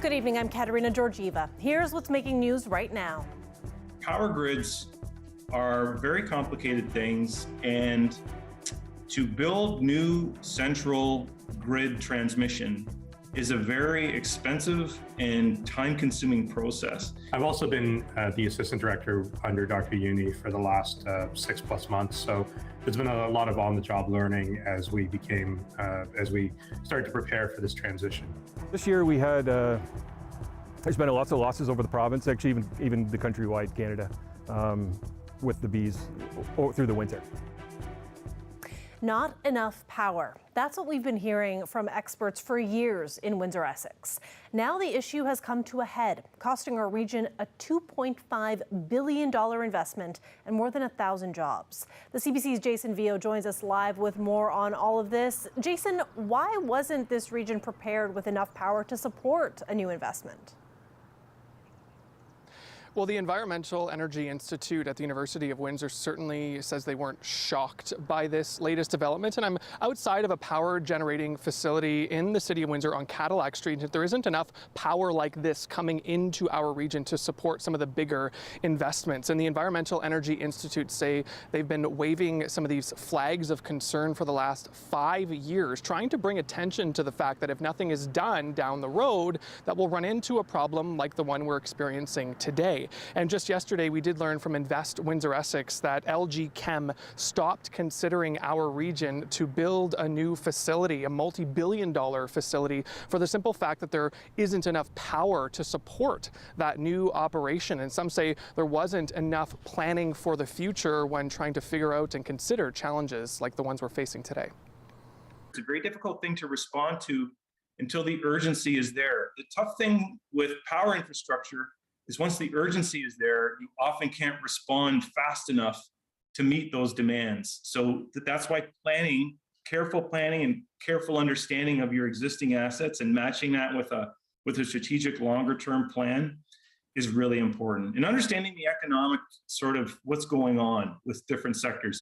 Good evening, I'm Katerina Georgieva. Here's what's making news right now. Power grids are very complicated things, and to build new central grid transmission is a very expensive and time-consuming process. I've also been the assistant director under Dr. Uni for the last 6+ months, so there's been a lot of on-the-job learning as we started to prepare for this transition. This year we had there's been lots of losses over the province, actually even the countrywide Canada, with the bees through the winter. Not enough power. That's what we've been hearing from experts for years in Windsor, Essex. Now the issue has come to a head, costing our region a $2.5 billion investment and more than 1,000 jobs. The CBC's Jason Vio joins us live with more on all of this. Jason, why wasn't this region prepared with enough power to support a new investment? Well, the Environmental Energy Institute at the University of Windsor certainly says they weren't shocked by this latest development. And I'm outside of a power generating facility in the city of Windsor on Cadillac Street. There isn't enough power like this coming into our region to support some of the bigger investments. And the Environmental Energy Institute say they've been waving some of these flags of concern for the last 5 years, trying to bring attention to the fact that if nothing is done down the road, that we'll run into a problem like the one we're experiencing today. And just yesterday, we did learn from Invest Windsor Essex that LG Chem stopped considering our region to build a new facility, a multi-billion-dollar facility, for the simple fact that there isn't enough power to support that new operation. And some say there wasn't enough planning for the future when trying to figure out and consider challenges like the ones we're facing today. It's a very difficult thing to respond to until the urgency is there. The tough thing with power infrastructure is once the urgency is there, you often can't respond fast enough to meet those demands. So that's why careful planning and careful understanding of your existing assets and matching that with a strategic longer-term plan is really important. And understanding the economic sort of what's going on with different sectors.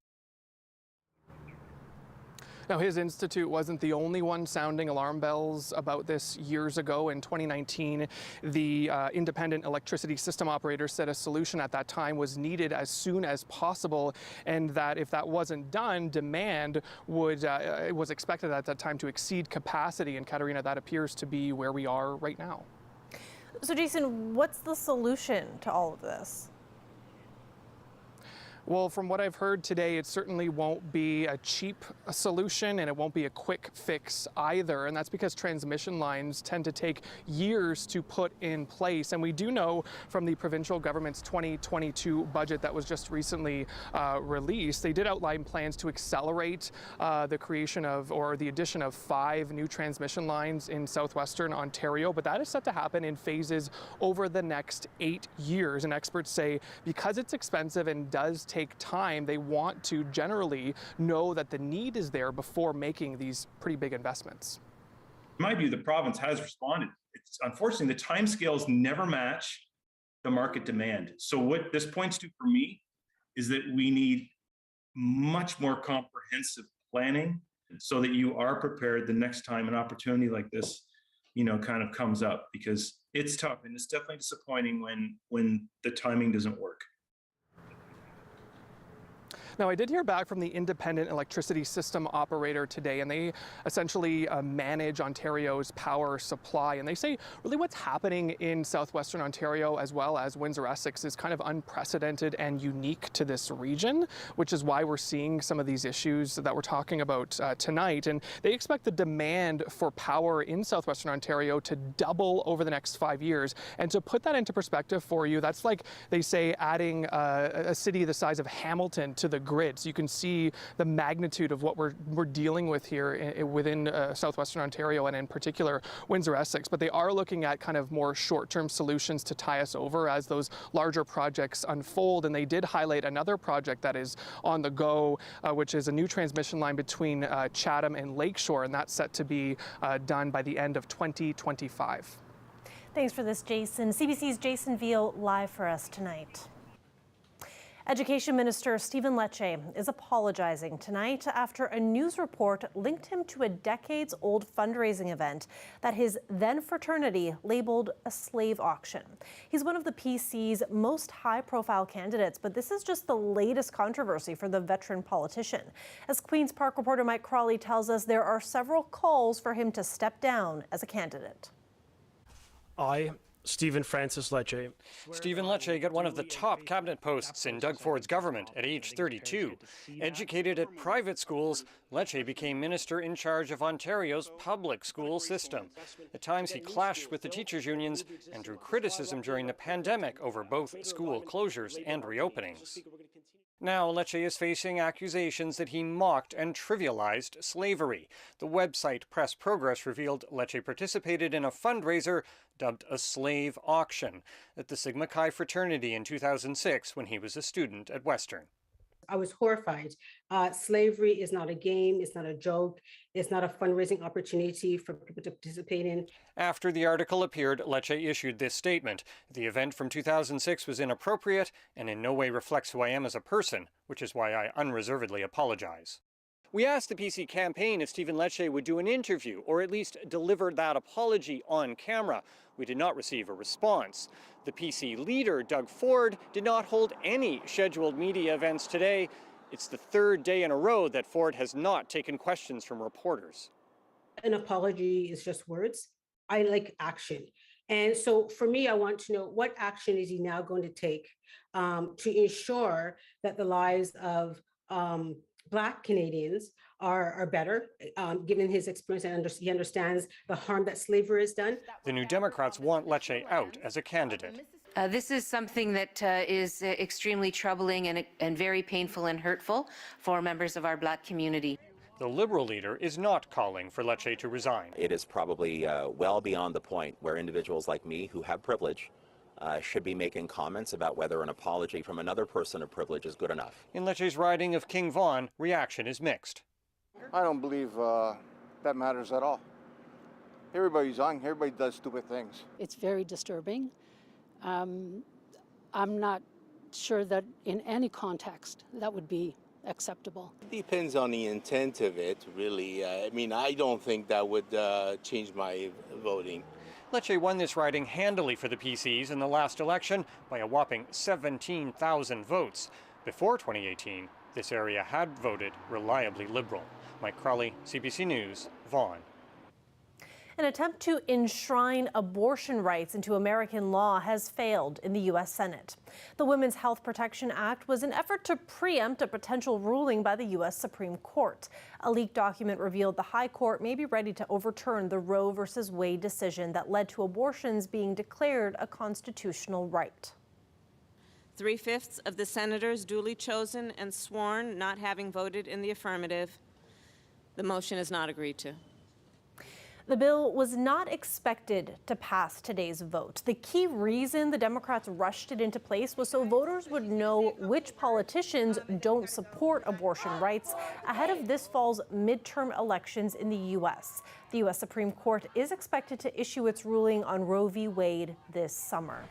Now, his institute wasn't the only one sounding alarm bells about this years ago. In 2019, the independent electricity system operator said a solution at that time was needed as soon as possible, and that if that wasn't done, demand was expected at that time to exceed capacity. And Katerina, that appears to be where we are right now. So Jason, what's the solution to all of this? Well, from what I've heard today, it certainly won't be a cheap solution, and it won't be a quick fix either. And that's because transmission lines tend to take years to put in place. And we do know from the provincial government's 2022 budget that was just recently released, they did outline plans to accelerate the creation of, or the addition of 5 new transmission lines in southwestern Ontario. But that is set to happen in phases over the next 8 years. And experts say because it's expensive and does take time, they want to generally know that the need is there before making these pretty big investments. In my view, the province has responded. Unfortunately, the timescales never match the market demand. So what this points to for me is that we need much more comprehensive planning so that you are prepared the next time an opportunity like this, kind of comes up, because it's tough and it's definitely disappointing when the timing doesn't work. Now, I did hear back from the independent electricity system operator today, and they essentially manage Ontario's power supply. And they say really what's happening in southwestern Ontario as well as Windsor Essex is kind of unprecedented and unique to this region, which is why we're seeing some of these issues that we're talking about tonight. And they expect the demand for power in southwestern Ontario to double over the next 5 years. And to put that into perspective for you, that's like they say adding a city the size of Hamilton to the grid. So you can see the magnitude of what we're dealing with here within southwestern Ontario, and in particular Windsor Essex. But they are looking at kind of more short-term solutions to tie us over as those larger projects unfold. And they did highlight another project that is on the go, which is a new transmission line between Chatham and Lakeshore, and that's set to be done by the end of 2025. Thanks for this, Jason. CBC's Jason Veal live for us tonight. Education Minister Stephen Lecce is apologizing tonight after a news report linked him to a decades-old fundraising event that his then fraternity labeled a slave auction. He's one of the PC's most high-profile candidates, but this is just the latest controversy for the veteran politician. As Queen's Park reporter Mike Crawley tells us, there are several calls for him to step down as a candidate. Stephen Francis Lecce. Stephen Lecce got one of the top cabinet posts in Doug Ford's government at age 32. Educated at private schools, Lecce became minister in charge of Ontario's public school system. At times he clashed with the teachers' unions and drew criticism during the pandemic over both school closures and reopenings. Now, Lecce is facing accusations that he mocked and trivialized slavery. The website Press Progress revealed Lecce participated in a fundraiser dubbed a slave auction at the Sigma Chi fraternity in 2006 when he was a student at Western. I was horrified. Slavery is not a game, it's not a joke, it's not a fundraising opportunity for people to participate in. After the article appeared, Lecce issued this statement. The event from 2006 was inappropriate and in no way reflects who I am as a person, which is why I unreservedly apologize. We asked the PC campaign if Stephen Lecce would do an interview or at least deliver that apology on camera. We did not receive a response. The PC leader, Doug Ford, did not hold any scheduled media events today. It's the third day in a row that Ford has not taken questions from reporters. An apology is just words. I like action. And so for me, I want to know what action is he now going to take to ensure that the lives of Black Canadians are better, given his experience and he understands the harm that slavery has done. The New Democrats want Lecce out as a candidate. This is something that is extremely troubling and very painful and hurtful for members of our Black community. The Liberal leader is not calling for Lecce to resign. It is probably well beyond the point where individuals like me who have privilege should be making comments about whether an apology from another person of privilege is good enough. In Lecce's riding of King Vaughan, reaction is mixed. I don't believe that matters at all. Everybody's young, everybody does stupid things. It's very disturbing. I'm not sure that in any context that would be acceptable. It depends on the intent of it, really. I mean, I don't think that would change my voting. Lecce won this riding handily for the PCs in the last election by a whopping 17,000 votes. Before 2018, this area had voted reliably Liberal. Mike Crawley, CBC News, Vaughan. An attempt to enshrine abortion rights into American law has failed in the U.S. Senate. The Women's Health Protection Act was an effort to preempt a potential ruling by the U.S. Supreme Court. A leaked document revealed the High Court may be ready to overturn the Roe v. Wade decision that led to abortions being declared a constitutional right. 3/5 of the senators duly chosen and sworn not having voted in the affirmative. The motion is not agreed to. The bill was not expected to pass today's vote. The key reason the Democrats rushed it into place was so voters would know which politicians don't support abortion rights ahead of this fall's midterm elections in the U.S. The U.S. Supreme Court is expected to issue its ruling on Roe v. Wade this summer.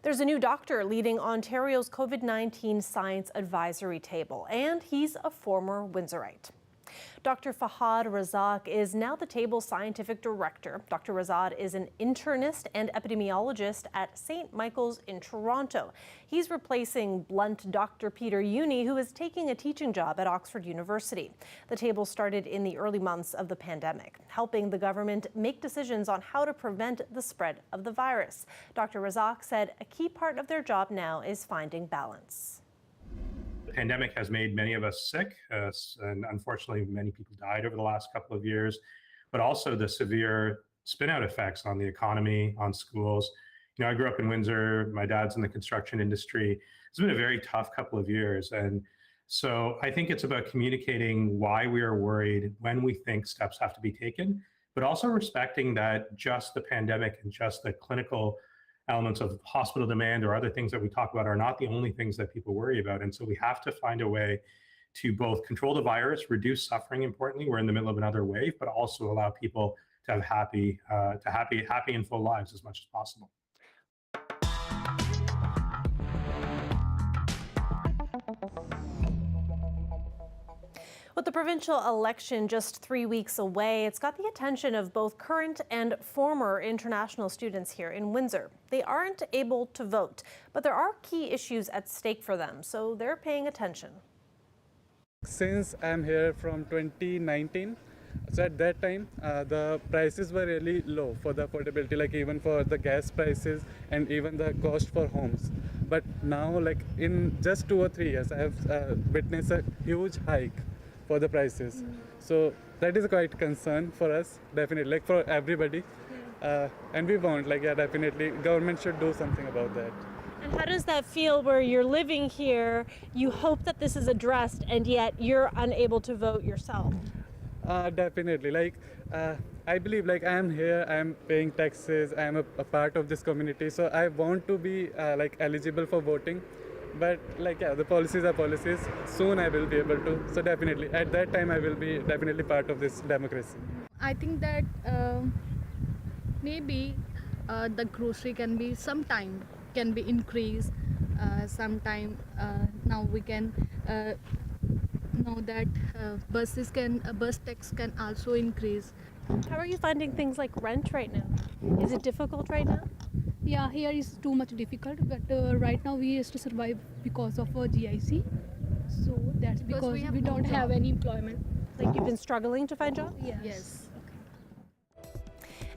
There's a new doctor leading Ontario's COVID-19 Science Advisory Table, and he's a former Windsorite. Dr. Fahad Razak is now the table's scientific director. Dr. Razak is an internist and epidemiologist at St. Michael's in Toronto. He's replacing blunt Dr. Peter Uni, who is taking a teaching job at Oxford University. The table started in the early months of the pandemic, helping the government make decisions on how to prevent the spread of the virus. Dr. Razak said a key part of their job now is finding balance. The pandemic has made many of us sick, and unfortunately, many people died over the last couple of years, but also the severe spin-out effects on the economy, on schools. You know, I grew up in Windsor. My dad's in the construction industry. It's been a very tough couple of years. And so I think it's about communicating why we are worried, when we think steps have to be taken, but also respecting that just the pandemic and just the clinical elements of hospital demand or other things that we talk about are not the only things that people worry about. And so we have to find a way to both control the virus, reduce suffering, importantly, we're in the middle of another wave, but also allow people to have happy and full lives as much as possible. With the provincial election just 3 weeks away, it's got the attention of both current and former international students here in Windsor. They aren't able to vote, but there are key issues at stake for them, so they're paying attention. Since I'm here from 2019, so at that time, the prices were really low for the affordability, like even for the gas prices and even the cost for homes. But now, like in just 2 or 3 years, I have witnessed a huge hike for the prices. So that is quite concern for us, definitely, like for everybody. And we want, like, yeah, definitely, government should do something about that. And how does that feel where you're living here, you hope that this is addressed, and yet you're unable to vote yourself? Definitely, like I believe, like I am here, I am paying taxes, I am a part of this community, so I want to be like eligible for voting. But like, yeah, the policies are policies. Soon I will be able to. So definitely, at that time I will be definitely part of this democracy. I think that maybe the grocery can be increased. Sometime now we can know that bus tax can also increase. How are you finding things like rent right now? Is it difficult right now? Yeah, here is too much difficult, but right now we used to survive because of GIC. So that's because we don't have any employment. Like you've been struggling to find jobs? Yes.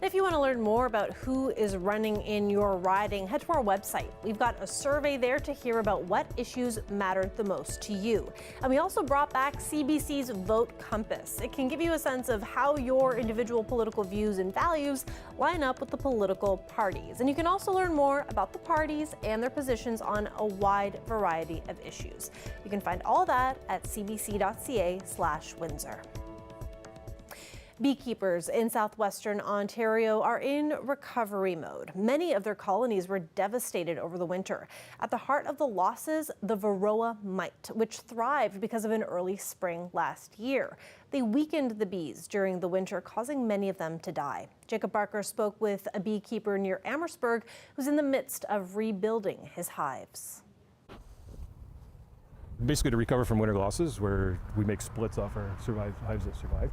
If you want to learn more about who is running in your riding, head to our website. We've got a survey there to hear about what issues matter the most to you. And we also brought back CBC's Vote Compass. It can give you a sense of how your individual political views and values line up with the political parties. And you can also learn more about the parties and their positions on a wide variety of issues. You can find all that at cbc.ca/Windsor. Beekeepers in southwestern Ontario are in recovery mode. Many of their colonies were devastated over the winter. At the heart of the losses, the Varroa mite, which thrived because of an early spring last year. They weakened the bees during the winter, causing many of them to die. Jacob Barker spoke with a beekeeper near Amherstburg who's in the midst of rebuilding his hives. Basically to recover from winter losses, where we make splits off our hives that survived.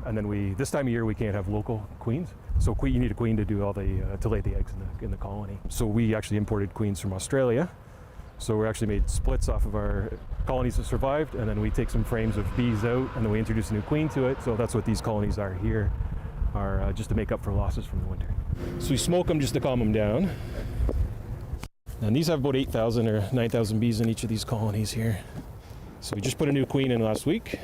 And then this time of year we can't have local queens, so you need a queen to do all the to lay the eggs in the colony. So we actually imported queens from Australia. So we actually made splits off of our colonies that survived, and then we take some frames of bees out, and then we introduce a new queen to it. So that's what these colonies are here, just to make up for losses from the winter. So we smoke them just to calm them down. And these have about 8,000 or 9,000 bees in each of these colonies here. So we just put a new queen in last week.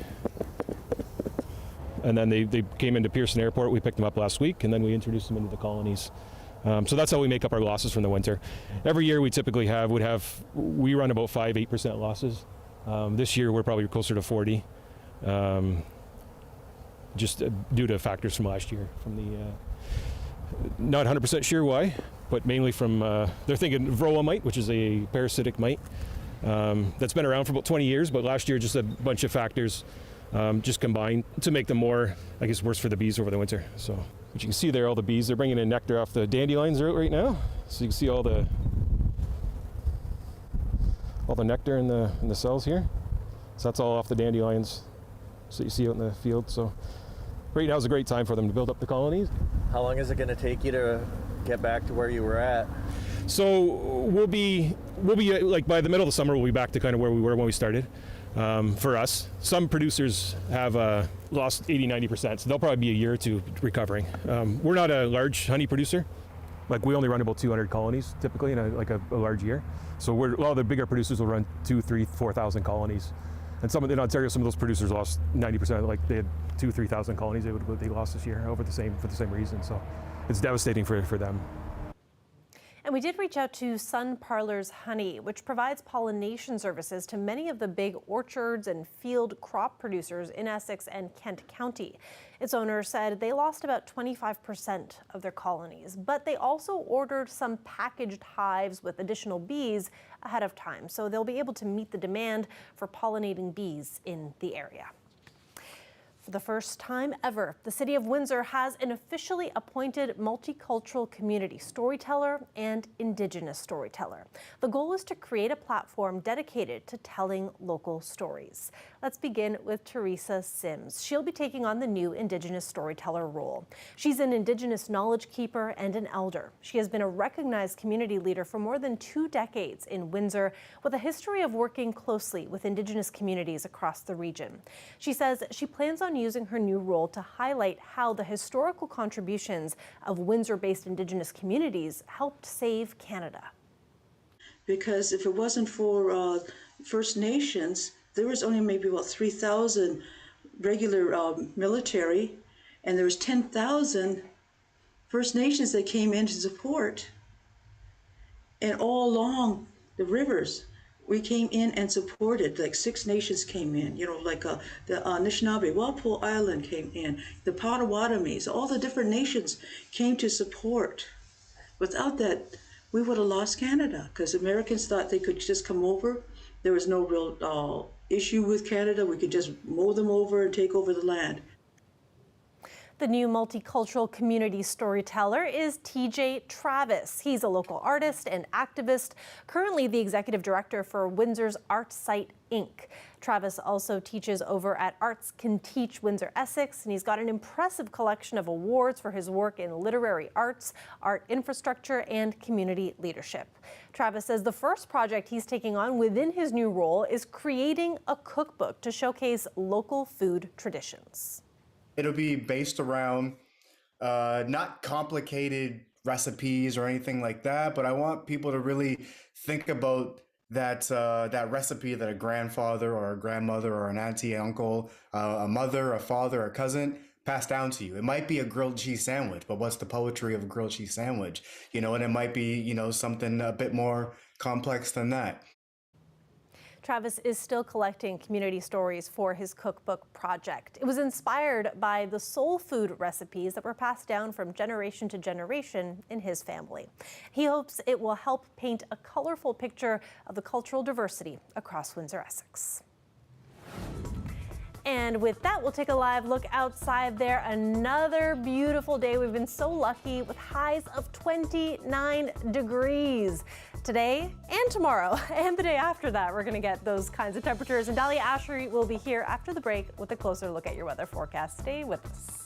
And then they came into Pearson Airport. We picked them up last week, and then we introduced them into the colonies. So that's how we make up our losses from the winter. Every year we typically we run about 5-8% losses. This year we're probably closer to 40, just due to factors from last year. Not 100% sure why, but mainly from they're thinking Varroa mite, which is a parasitic mite that's been around for about 20 years, but last year just a bunch of factors just combined to make them more, I guess, worse for the bees over the winter. So, but you can see there, all the bees, they're bringing in nectar off the dandelions are out right now. So you can see all the nectar in the cells here. So that's all off the dandelions. So you see out in the field. So right now is a great time for them to build up the colonies. How long is it going to take you to get back to where you were at? So we'll be like by the middle of the summer, we'll be back to kind of where we were when we started. For us, some producers have lost 80-90%, so they'll probably be a year or two recovering. We're not a large honey producer. Like we only run about 200 colonies typically in a large year. So a lot of the bigger producers will run 2,000, 3,000, 4,000 colonies. And in Ontario, some of those producers lost 90%. Like they had 2,000, 3,000 colonies they lost this year for the same reason. So it's devastating for them. And we did reach out to Sun Parlors Honey, which provides pollination services to many of the big orchards and field crop producers in Essex and Kent County. Its owner said they lost about 25% of their colonies, but they also ordered some packaged hives with additional bees ahead of time, so they'll be able to meet the demand for pollinating bees in the area. For the first time ever, the City of Windsor has an officially appointed multicultural community storyteller and Indigenous storyteller. The goal is to create a platform dedicated to telling local stories. Let's begin with Teresa Sims. She'll be taking on the new Indigenous Storyteller role. She's an Indigenous knowledge keeper and an elder. She has been a recognized community leader for more than 2 decades in Windsor, with a history of working closely with Indigenous communities across the region. She says she plans on using her new role to highlight how the historical contributions of Windsor-based Indigenous communities helped save Canada. Because if it wasn't for First Nations, there was only maybe about 3,000 regular military, and there was 10,000 First Nations that came in to support. And all along the rivers, we came in and supported. Like 6 nations came in, you know, like the Anishinaabe, Walpole Island came in, the Potawatomis, all the different nations came to support. Without that, we would have lost Canada, because Americans thought they could just come over. There was no real issue with Canada. We could just mow them over and take over the land. The new multicultural community storyteller is TJ Travis. He's a local artist and activist, currently the executive director for Windsor's Art Site, Inc. Travis also teaches over at Arts Can Teach Windsor Essex, and he's got an impressive collection of awards for his work in literary arts, art infrastructure, and community leadership. Travis says the first project he's taking on within his new role is creating a cookbook to showcase local food traditions. It'll be based around not complicated recipes or anything like that, but I want people to really think about that recipe that a grandfather or a grandmother or an auntie, uncle, a mother, a father, a cousin passed down to you. It might be a grilled cheese sandwich, but what's the poetry of a grilled cheese sandwich? You know, and it might be, you know, something a bit more complex than that. Travis is still collecting community stories for his cookbook project. It was inspired by the soul food recipes that were passed down from generation to generation in his family. He hopes it will help paint a colorful picture of the cultural diversity across Windsor Essex. And with that, we'll take a live look outside there. Another beautiful day. We've been so lucky with highs of 29 degrees today and tomorrow. And the day after that, we're going to get those kinds of temperatures. And Dahlia Ashery will be here after the break with a closer look at your weather forecast. Stay with us.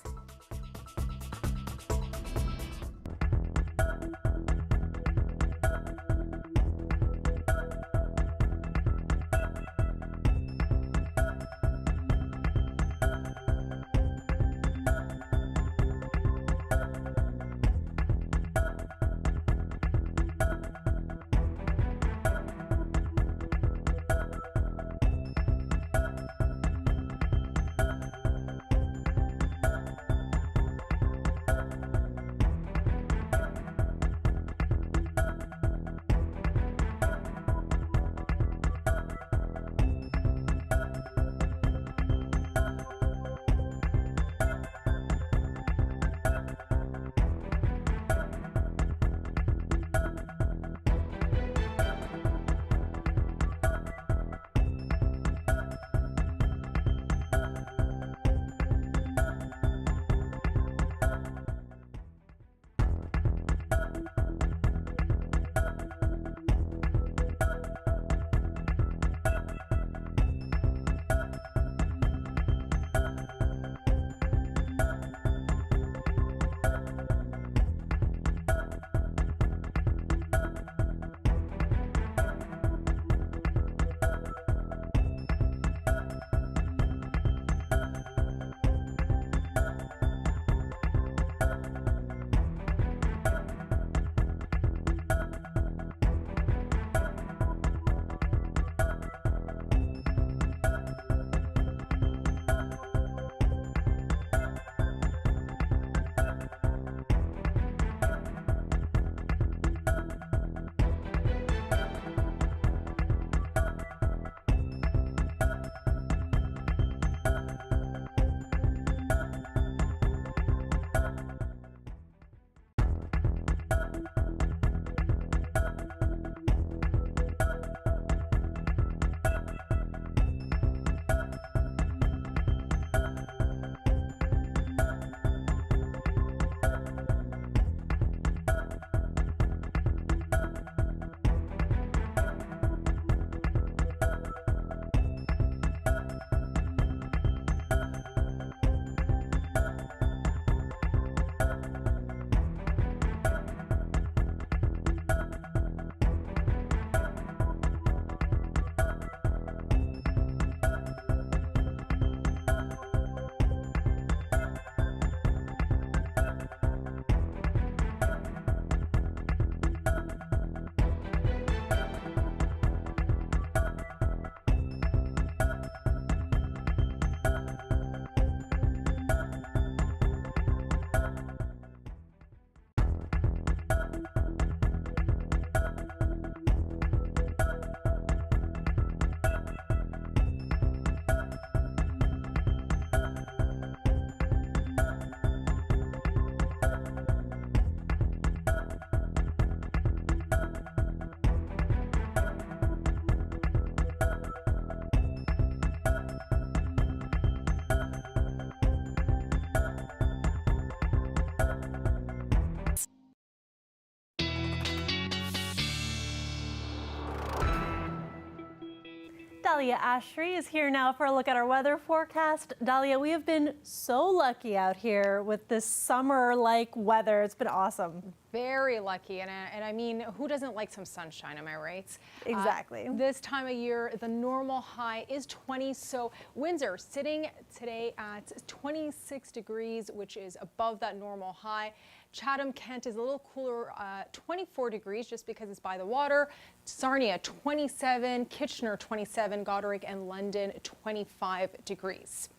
Dahlia Ashry is here now for a look at our weather forecast. Dahlia, we have been so lucky out here with this summer-like weather. It's been awesome. Very lucky, and I mean, who doesn't like some sunshine, am I right? Exactly. This time of year, the normal high is 20, so Windsor sitting today at 26 degrees, which is above that normal high. Chatham, Kent is a little cooler, 24 degrees just because it's by the water. Sarnia, 27, Kitchener, 27, Goderich and London, 25 degrees.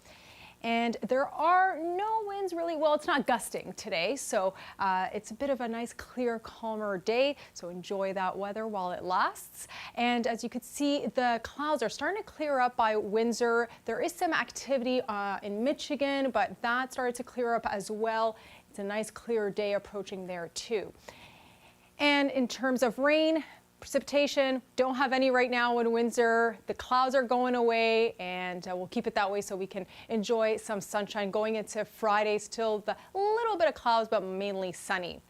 And there are no winds really, well, it's not gusting today, so it's a bit of a nice, clear, calmer day, so enjoy that weather while it lasts. And as you can see, the clouds are starting to clear up by Windsor. There is some activity in Michigan, but that started to clear up as well. It's a nice, clear day approaching there, too. And in terms of rain, precipitation, don't have any right now in Windsor. The clouds are going away, and we'll keep it that way so we can enjoy some sunshine going into Friday. Still a little bit of clouds, but mainly sunny.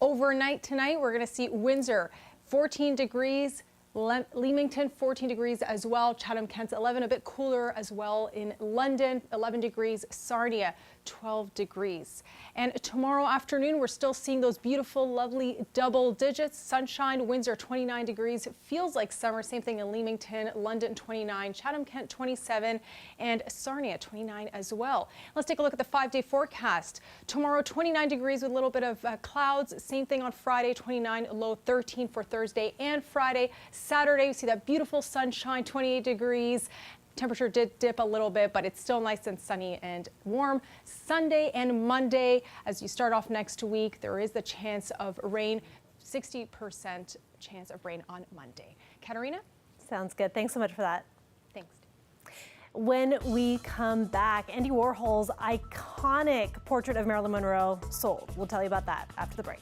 Overnight tonight, we're going to see Windsor 14 degrees, Leamington 14 degrees as well, Chatham, Kent 11, a bit cooler as well in London, 11 degrees, Sarnia 12 degrees. And tomorrow afternoon, we're still seeing those beautiful, lovely double digits. Sunshine, Windsor 29 degrees, feels like summer. Same thing in Leamington, London 29, Chatham, Kent 27, and Sarnia 29 as well. Let's take a look at the 5-day forecast. Tomorrow, 29 degrees with a little bit of clouds. Same thing on Friday, 29, low 13 for Thursday and Friday. Saturday, we see that beautiful sunshine, 28 degrees. Temperature did dip a little bit, but it's still nice and sunny and warm. Sunday and Monday, as you start off next week, there is the chance of rain, 60% chance of rain on Monday. Katarina? Sounds good. Thanks so much for that. Thanks. When we come back, Andy Warhol's iconic portrait of Marilyn Monroe sold. We'll tell you about that after the break.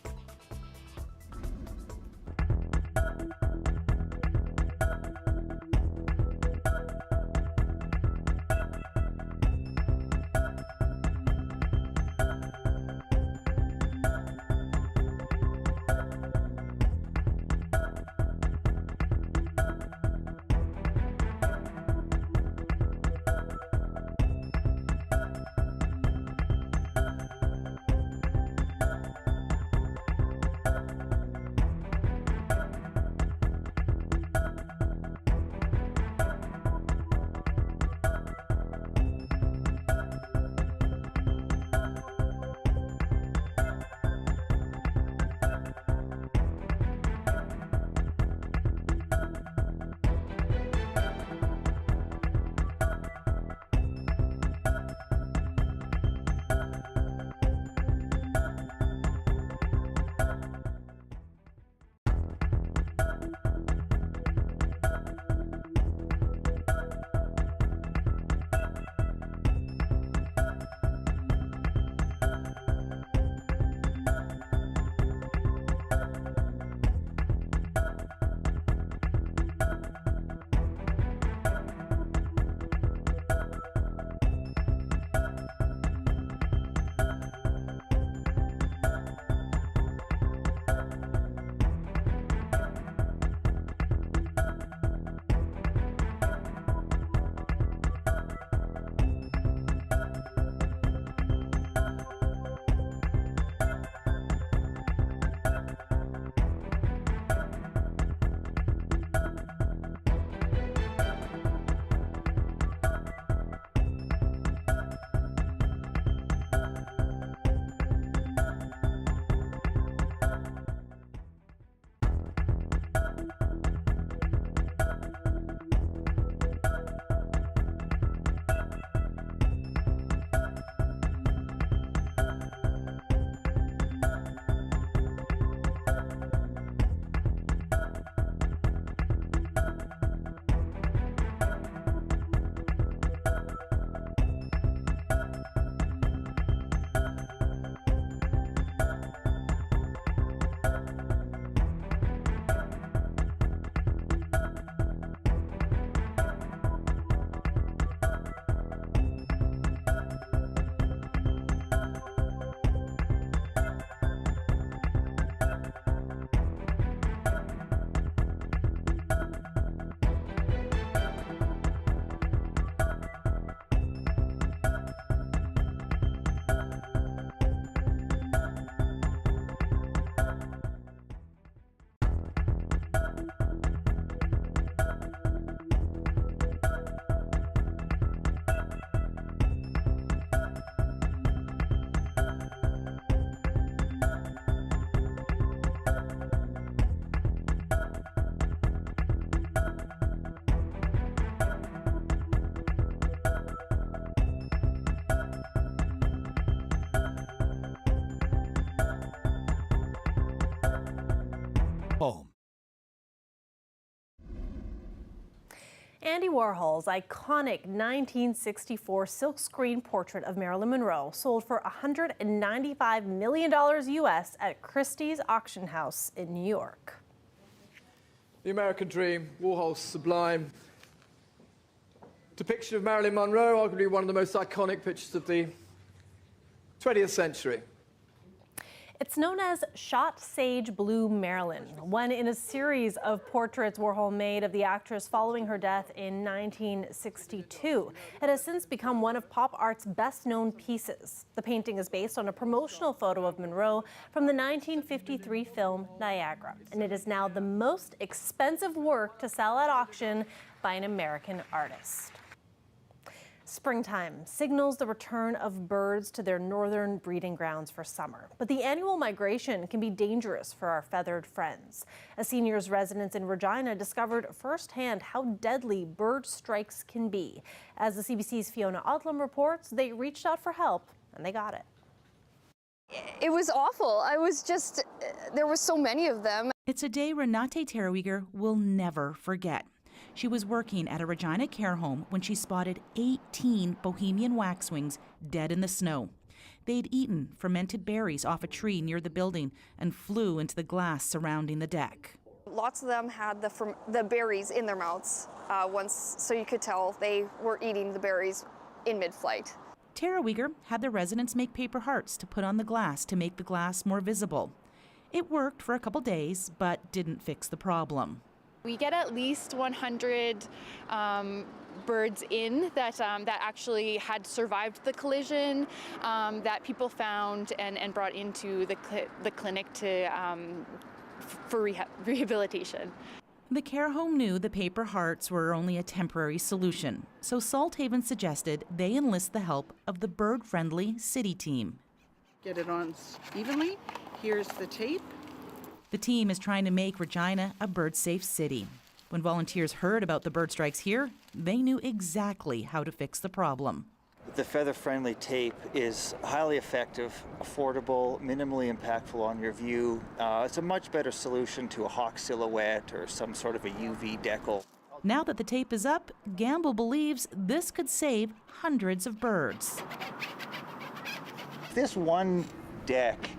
Andy Warhol's iconic 1964 silkscreen portrait of Marilyn Monroe sold for $195 million US at Christie's auction house in New York. The American Dream, Warhol's sublime depiction of Marilyn Monroe, arguably one of the most iconic pictures of the 20th century. It's known as Shot Sage Blue Marilyn, one in a series of portraits Warhol made of the actress following her death in 1962. It has since become one of pop art's best-known pieces. The painting is based on a promotional photo of Monroe from the 1953 film Niagara, and it is now the most expensive work to sell at auction by an American artist. Springtime signals the return of birds to their northern breeding grounds for summer. But the annual migration can be dangerous for our feathered friends. A seniors residence in Regina discovered firsthand how deadly bird strikes can be. As the CBC's Fiona Odlum reports, they reached out for help and they got it. It was awful. There were so many of them. It's a day Renate Terwiger will never forget. She was working at a Regina care home when she spotted 18 Bohemian waxwings dead in the snow. They'd eaten fermented berries off a tree near the building and flew into the glass surrounding the deck. Lots of them had the berries in their mouths so you could tell they were eating the berries in mid-flight. Terwiger had the residents make paper hearts to put on the glass to make the glass more visible. It worked for a couple days, but didn't fix the problem. We get at least 100 birds in that actually had survived the collision that people found and brought into the clinic for rehabilitation. The care home knew the paper hearts were only a temporary solution, so Salthaven suggested they enlist the help of the bird-friendly city team. Get it on evenly. Here's the tape. The team is trying to make Regina a bird-safe city. When volunteers heard about the bird strikes here, they knew exactly how to fix the problem. The feather-friendly tape is highly effective, affordable, minimally impactful on your view. It's a much better solution to a hawk silhouette or some sort of a UV decal. Now that the tape is up, Gamble believes this could save hundreds of birds. This one deck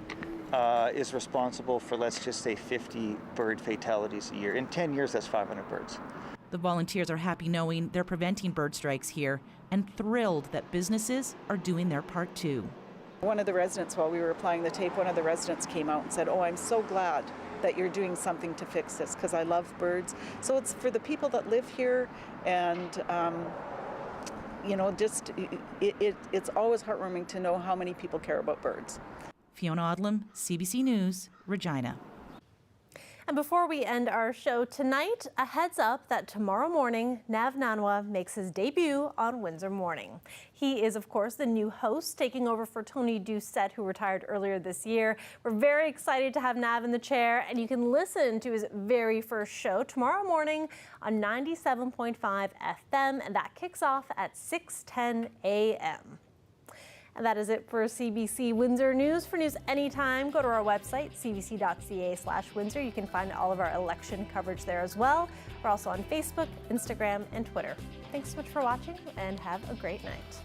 is responsible for, let's just say, 50 bird fatalities a year. In 10 years, that's 500 birds. The volunteers are happy knowing they're preventing bird strikes here and thrilled that businesses are doing their part too. One of the residents, while we were applying the tape, one of the residents came out and said, "Oh, I'm so glad that you're doing something to fix this because I love birds." So it's for the people that live here, and it's always heartwarming to know how many people care about birds. Fiona Odlum, CBC News, Regina. And before we end our show tonight, a heads up that tomorrow morning, Nav Nanwa makes his debut on Windsor Morning. He is, of course, the new host, taking over for Tony Doucette, who retired earlier this year. We're very excited to have Nav in the chair, and you can listen to his very first show tomorrow morning on 97.5 FM, and that kicks off at 6:10 a.m. And that is it for CBC Windsor News. For news anytime, go to our website, cbc.ca/Windsor. You can find all of our election coverage there as well. We're also on Facebook, Instagram, and Twitter. Thanks so much for watching, and have a great night.